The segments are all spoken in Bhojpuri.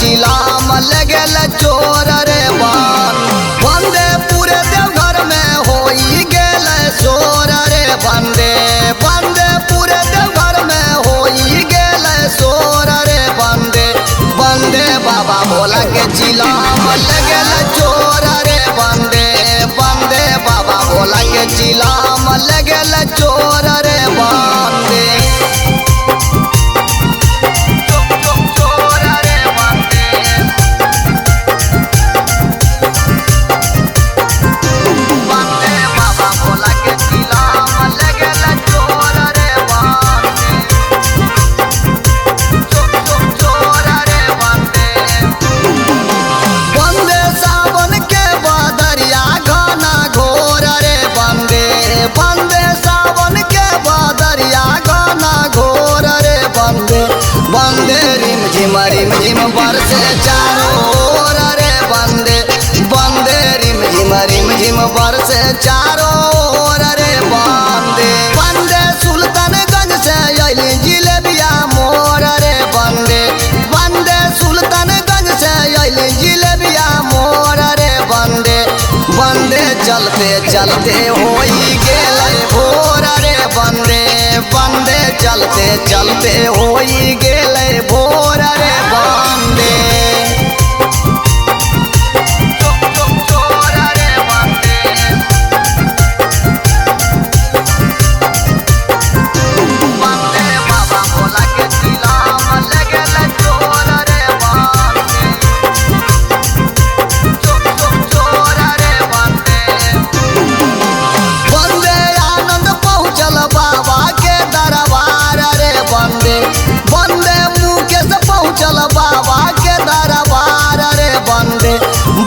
चिलाम लगल चोर रे बंदे पूरे देवघर में होई गेल शोर रे बंदे पूरे देवघर में होई गेल शोर रे बंदे बाबा भोला के चिलाम लगल चोर रे बंदे बाबा भोला के चिलाम लगल चोर रे बंदे बंदे रिम झिम बरसे चारों ओर रे बंदे रिम झिम बरसे चारों ओर रे बंदे सुल्तानगंज से अइली जिलेबिया मोर रे बंदे सुल्तानगंज से अइली जिलेबिया मोर रे बंदे चलते होई गेलै भोर रे बंदे चलते होई गेलै भोर रे बंदे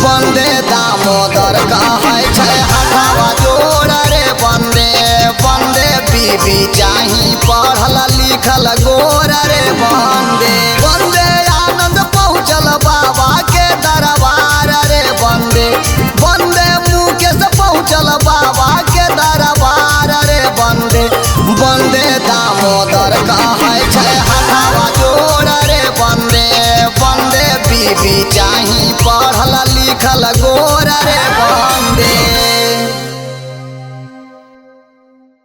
बंदे दामोदर कहै छै हथवा जोड़ रे बंदे बीबी चाही पढ़ल लिखल गोर रे बंदे आनंद पहुँचल बाबा के दरबार रे बंदे मुकेश पहुँचल बाबा के दरबार रे बंदे दामोदर कहै छै हथवा जोड़ रे बंदे बीबी चाही पढ़ल लिखल गोर